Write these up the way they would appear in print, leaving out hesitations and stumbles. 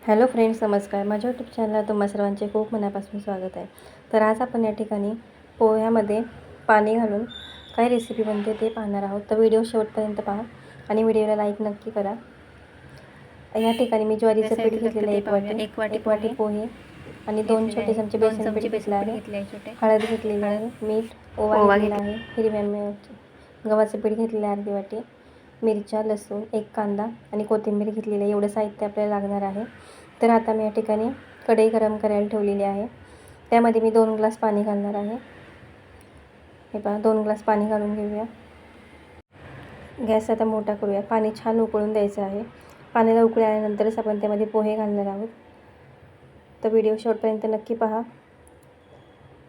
Hello friends, नमस्कार. माझ्या YouTube चॅनलला तुम्हा सर्वांचे खूप मनापासून स्वागत आहे. तर आज आपण या ठिकाणी पोह्यामध्ये पाणी घालून काय रेसिपी बनते ते पाहणार आहोत. तर व्हिडिओ शेवटपर्यंत पहा आणि व्हिडिओला लाईक नक्की करा. या ठिकाणी मी ज्वारीचं पीठ घेतलेलं आहे, एक वाटी पोहे आणि 2 छोटे चमचे बेसन पीठ घेतलं आहे, हळद घेतलेली आहे, मीठ, ओवा घेतलेला आहे, हिरव्या मिरची, गव्हाचं पीठ घेतलेलं आहे अर्धी वाटी, मिरच्या, लसूण, एक कांदा आणि कोथिंबीर घेतलेली आहे. एवढं साहित्य आपल्याला लागणार आहे. तर आता मी या ठिकाणी कढई गरम करायला ठेवलेली आहे. त्यामध्ये मी 2 ग्लास पाणी घालणार आहे. हे पहा, 2 ग्लास पाणी घालून घेऊया. गॅस आता मोठा करूया. पाणी छान उकळून द्यायचं आहे. पाण्याला उकळी आल्यानंतरच आपण त्यामध्ये पोहे घालणार आहोत. तर व्हिडिओ शेवटपर्यंत नक्की पहा.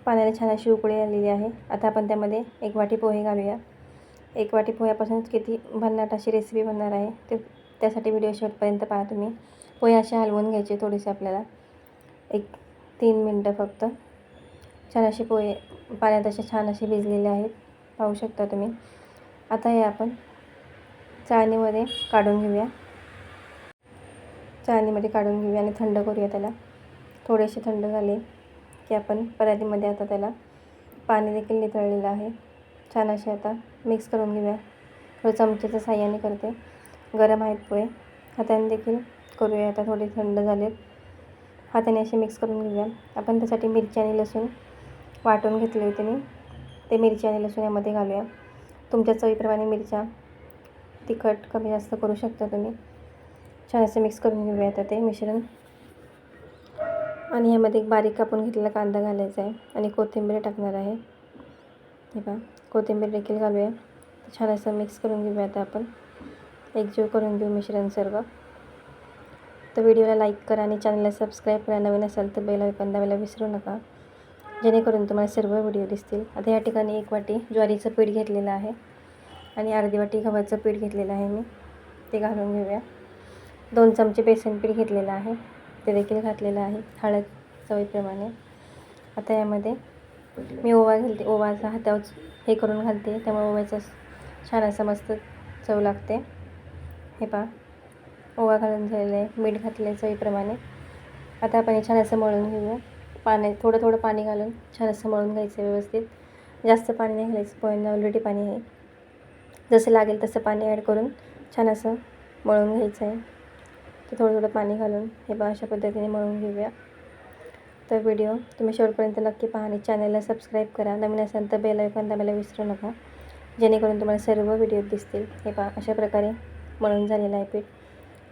पाण्याला छान अशी उकळी आलेली आहे. आता आपण त्यामध्ये 1 वाटी पोहे घालूया. 1 वाटी पोह्यापासूनच किती भन्नाट अशी रेसिपी बनणार आहे, ते त्यासाठी व्हिडिओ शेवटपर्यंत पहा तुम्ही. पोहे असे हलवून घ्यायचे थोडेसे आपल्याला, 1-3 मिनटं फक्त. छान असे पोहे पाण्यात असे छान असे भिजलेले आहेत, पाहू शकता तुम्ही. आता हे आपण चाळणीमध्ये काढून घेऊया. आणि थंड करूया त्याला. थोडेसे थंड झाले की आपण परातीमध्ये आता त्याला पाणी देखील निथळलेलं आहे. छान असे आता मिक्स करून घेऊया. थोडं चमच्याच्या साहाय्याने करते. गरम आहेत पोहे, हाताने देखील करूया. आता थोडे थंड झालेत, हाताने असे मिक्स करून घेऊया. आपण त्यासाठी मिरची आणि लसूण वाटून घेतले होते मी, ते मिरची आणि लसूण यामध्ये घालूया. तुमच्या चवीप्रमाणे मिरच्या तिखट कमी जास्त करू शकता तुम्ही. छान असं मिक्स करून घेऊया आता ते मिश्रण. आणि ह्यामध्ये एक बारीक कापून घेतलेला कांदा घालायचा आहे आणि कोथिंबीर टाकणार आहे. हे पहा, कोथिंबीर देखील घालूया. छान असं मिक्स करून घेऊया. आता आपण एकजीव करून घेऊ मिश्रण सर्व. तर व्हिडिओला लाईक करा आणि चॅनलला सबस्क्राईब करा. नवीन असाल तर बेल आयकॉन दाबायला विसरू नका, जेणेकरून तुम्हाला सर्व व्हिडिओ दिसतील. आता या ठिकाणी 1 वाटी ज्वारीचं पीठ घेतलेलं आहे आणि अर्धी वाटी गव्हाचं पीठ घेतलेलं आहे मी, ते घालून घेऊया. 2 चमचे बेसन पीठ घेतलेलं आहे, ते देखील घातलेलं आहे. हळद चवीप्रमाणे. आता यामध्ये मी ओवा घालते. ओवाचा हातावर हे करून घालते, त्यामुळे ओव्याचा छान असा मस्त चव लागते. हे पहा, ओवा घालून झालेलं आहे, मीठ घातले चवीप्रमाणे. आता आपण हे छान असं मळून घेऊया. थोडं थोडं पाणी घालून छान असं मळून घ्यायचं व्यवस्थित. जास्त पाणी नाही घालायचं, पोह्यांना ऑलरेडी पाणी आहे. जसं लागेल तसं पाणी ॲड करून छान असं मळून घ्यायचं आहे. तर थोडं थोडं पाणी घालून हे पहा अशा पद्धतीने मळून घेऊया. तर व्हिडिओ तुम्ही शेवटपर्यंत नक्की पहा आणि चॅनलला सबस्क्राईब करा. नवीन असाल तर बेल आयकॉन दाबायला विसरू नका, जेणेकरून तुम्हाला सर्व व्हिडिओ दिसतील. हे पहा, अशा प्रकारे मळून झालेलं आहे पीठ.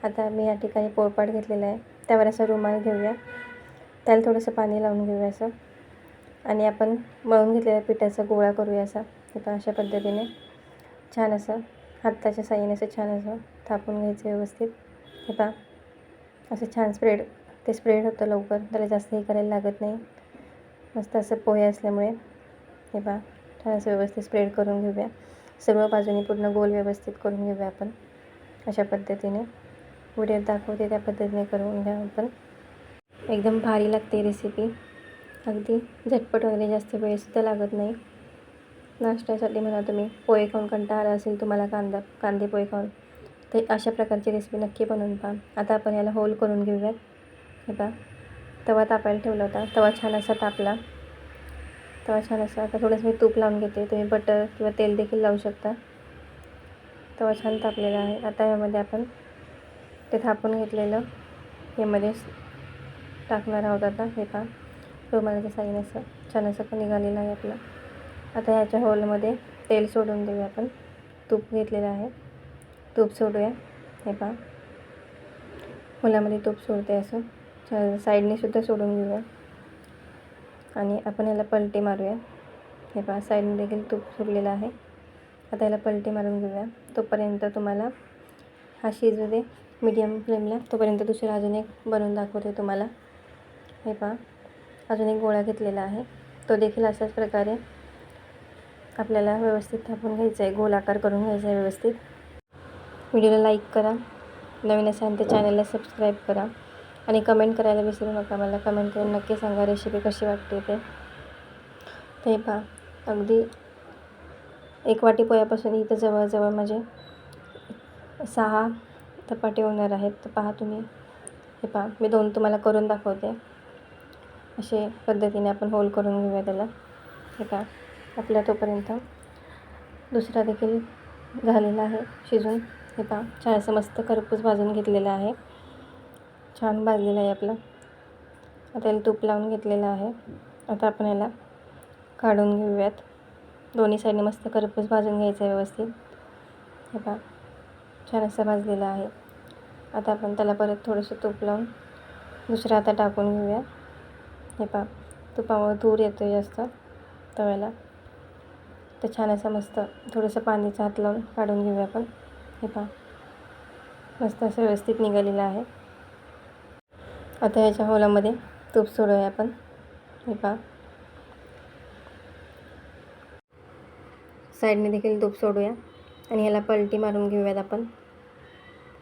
आता मी या ठिकाणी पोळपाट घेतलेला आहे, त्यावर असा रुमाल घेऊया. त्याला थोडंसं पाणी लावून घेऊया असं, आणि आपण मळून घेतलेल्या पिठाचा गोळा करूया असा. हे पहा, अशा पद्धतीने छान असं हाताच्या साहाय्याने असं छान असं थापून घ्यायचं व्यवस्थित. हे पहा, असं छान स्प्रेड होतं लवकर, त्याला जास्त हे करायला लागत नाही. मस्त असं पोहे असल्यामुळे. हे पहा, छान असं व्यवस्थित स्प्रेड करून घेऊया. सर्व बाजूने पूर्ण गोल व्यवस्थित करून घेऊया आपण अशा पद्धतीने. व्हिडिओत दाखवते त्या पद्धतीने करून घ्या आपण. एकदम भारी लागते रेसिपी, अगदी झटपट वगैरे, जास्त वेळसुद्धा लागत नाही. नाश्त्यासाठी म्हणा तुम्ही, पोहे खाऊन कंटाळा असेल तुम्हाला कांदे पोहे खाऊन, तर अशा प्रकारची रेसिपी नक्की बनवून पहा. आता आपण याला होल करून घेऊयात. हे पहा, तवा तापायला ठेवला होता, तवा छान असा तापला. आता थोडंसं मी तूप लावून घेते, तुम्ही बटर किंवा तेल देखील लावू शकता. तवा छान तापलेला आहे. आता यामध्ये आपण ते थापून घेतलेलं यामध्ये टाकणार आहोत. आता हे पहा, रुमालाच्या साईने असं छान असं निघालेलं आहे आपलं. आता ह्याच्या होलमध्ये तेल सोडून देऊया आपण. तूप घेतलेलं आहे, तूप सोडूया. हे पहा, होलामध्ये तूप सोडते असं छान साईडने सुद्धा सोडून घेऊया. आणि आपण याला पलटी मारूया. हे पहा, साईडने देखील तूप सोडलेलं आहे. आता याला पलटी मारून घेऊया. तोपर्यंत तुम्हाला हा शिजू दे मीडियम फ्लेमला. तोपर्यंत दुसरा अजून एक बनवून दाखवते तुम्हाला. हे पहा, अजून एक गोळा घेतलेला आहे, तो देखील अशाच प्रकारे आपल्याला व्यवस्थित थापून घ्यायचा आहे, गोल आकार करून घ्यायचा आहे व्यवस्थित. व्हिडिओला लाईक करा, नवीन असाल तर चॅनलला सबस्क्राईब करा आणि कमेंट करायला विसरू नका. मला कमेंट करून नक्की सांगा रेसिपी कशी वाटते ते. तर हे पहा, अगदी 1 वाटी पोह्यापासून इथं जवळजवळ माझे 6 धपाटे होणार आहेत. तर पहा तुम्ही, हे पहा मी 2 तुम्हाला करून दाखवते. अशा पद्धतीने आपण होल करून घेऊया त्याला. हे पहा आपला तोपर्यंत दुसरा देखील झालेला आहे शिजून. हे पहा छान असं मस्त खरपूस भाजून घेतलेलं आहे. छान भाजलेलं आहे आपलं. आता याला तूप लावून घेतलेलं आहे. आता आपण याला काढून घेऊयात. दोन्ही साईडने मस्त खरपूस भाजून घ्यायचं आहे व्यवस्थित. हे पहा छान असं भाजलेलं आहे. आता आपण त्याला परत थोडंसं तूप लावून दुसरा हातात टाकून घेऊया. हे पहा तुपामुळे धूर येतो जास्त तव्याला. तर छान असं मस्त थोडंसं पाण्याचा हात लावून काढून घेऊया आपण. हे पहा मस्त असं व्यवस्थित निघालेलं आहे. आता ह्याच्या होलामध्ये तूप सोडूया आपण. हे पहा साईडने देखील तूप सोडूया आणि ह्याला पलटी मारून घेऊयात आपण.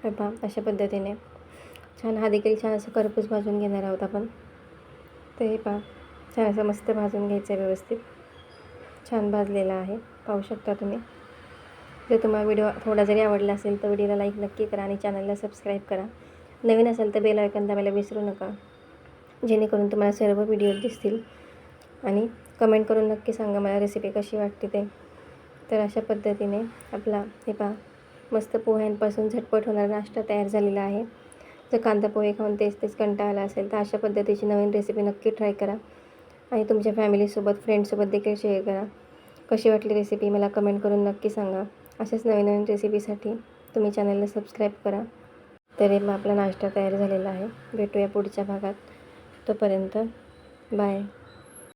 हे पहा अशा पद्धतीने छान हा देखील छान असं खरपूस भाजून घेणार आहोत आपण. तर हे पहा छान असं मस्त भाजून घ्यायचं आहे व्यवस्थित. छान भाजलेला आहे पाहू शकता तुम्ही. जर तुम्हाला व्हिडिओ थोडा जरी आवडला असेल तर व्हिडिओला लाईक नक्की करा आणि चॅनलला सबस्क्राईब करा. नवीन असेल तर बेल आयकॉन दाबायला विसरू नका, जेणेकरून तुम्हाला सर्व व्हिडिओ दिसतील. आणि कमेंट करून नक्की सांगा मला रेसिपी कशी वाटते ते. तर अशा पद्धतीने आपला हे पहा मस्त पोह्यांपासून झटपट होणारा नाश्ता तयार झालेला आहे. जर कांदा पोहे खाऊन तेच कंटाळा आला असेल तर अशा पद्धतीची नवीन रेसिपी नक्की ट्राय करा आणि तुमच्या फॅमिलीसोबत फ्रेंड्ससोबत देखील शेअर करा. कशी वाटली रेसिपी मला कमेंट करून नक्की सांगा. अशाच नवीन रेसिपीसाठी तुम्ही चॅनलला सबस्क्राईब करा. तर मग आपला नाश्ता तयार झालेला आहे. भेटूया पुढच्या भागात. तोपर्यंत बाय.